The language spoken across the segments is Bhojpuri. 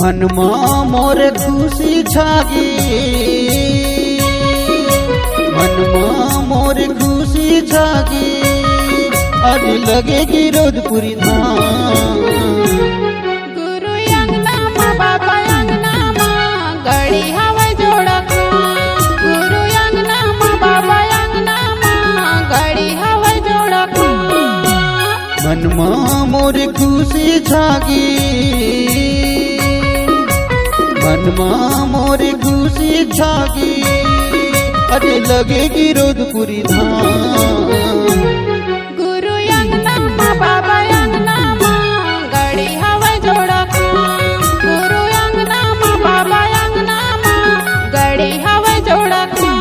मनमा मोर खुशी छागी, मनमा मोर खुशी छागी, आज लगेगी रोजपुरी धाम। गुरु अंगना माँ बाबा अंगना माँ गड़ी हवा जोड़ा खां। गुरु अंगना माँ बाबा अंगना माँ गड़ी हवा जोड़ा खां। मनमा मोर खुशी छागी, मनमा मोर खुशी छागी, अरे लगेगी रोजपुरी धाम। गुरु अंगना माँ बाबा अंगना माँ गड़ी हवा जोड़ा खां। गुरु अंगना माँ बाबा अंगना माँ गड़ी हवा जोड़ा खां।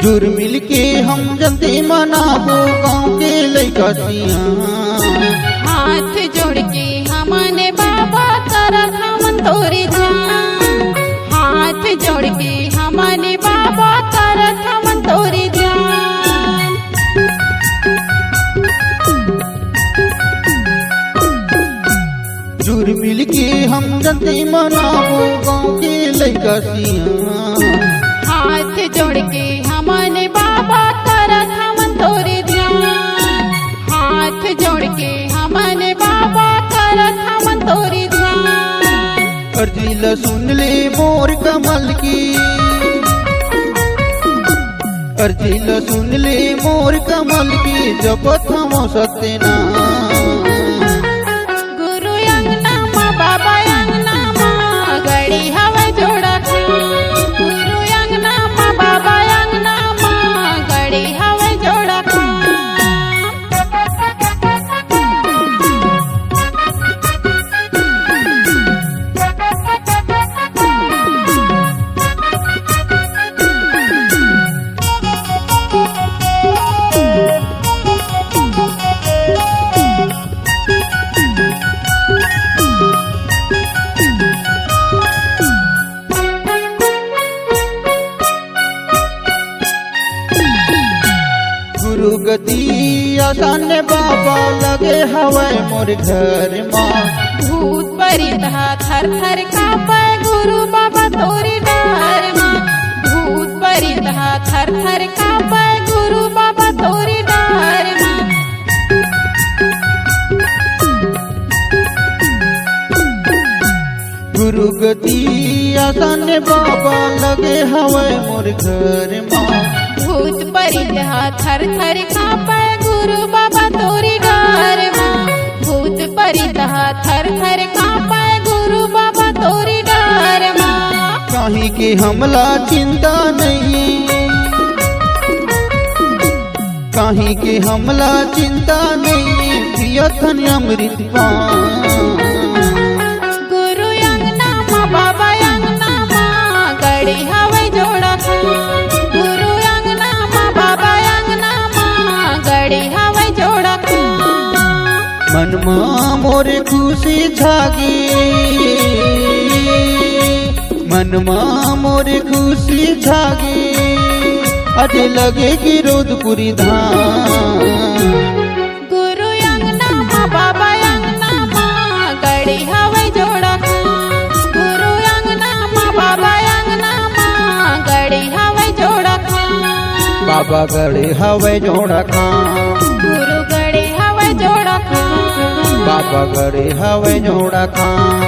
जुर मिल के हम जल्दी मनाबो गाँव के लइका सिया। हाथ जोड़ के हमने बाबा करत हमन तोरी जान। हाथ जोड़ के हमने बाबा करत हमन तोरी जान। जुर मिल के हम जल्दी मनाबो गाँव के लइका सिया। हाथ जोड़ के हमने बाबा करत हमन तोरी ध्यान। हाथ जोड़ के हमने बाबा करत हमन तोरी ध्यान। अर्जी ल सुन ले मोर कमल की, अर्जी ल सुन ले मोर कमल की, जपत हम सत्यनारायण। गुरु अंगना माँ बाबा अंगना माँ गड़ी हवा जोड़ा खां। गुरु अंगना माँ बाबा अंगना माँ गड़ी हवा जोड़ा खां। गुरु गति आसान बाबा लगे हवाए मोर घर माँ। भूत परित थर थर कापे गुरु बाबा तोरी डर माँ। भूत परित थर थर कापे गुरु बाबा तोरी डर माँ। गुरु गति आसान बाबा लगे हवाए मोर घर माँ। भूत परित थर थर कापे गुरु बाबा तोरी डर माँ। भूत परित थर थर कापे गुरु बाबा तोरी डर माँ। कहीं के हमला चिंता नहीं, कहीं के हमला चिंता नहीं, पियथन अमृत पान। गुरु अंगना माँ बाबा अंगना माँ गड़ी हवा जोड़ा खां। गुरु अंगना माँ बाबा अंगना माँ गड़ी हवा जोड़ा खां। मनमा मोर खुशी छागी, मनमा मोर खुशी छागी, अजे लगेगी रोजपुरी धाम। गुरु अंगना माँ बाबा अंगना माँ गड़ी हवा जोड़ा खां। गुरु अंगना माँ बाबा अंगना माँ गड़ी हवा जोड़ा खां। बाबा गड़े हवे जोड़ा खां। गुरु गड़ी हवा जोड़ा खां। बाबा गड़े हवे जोड़ा खां।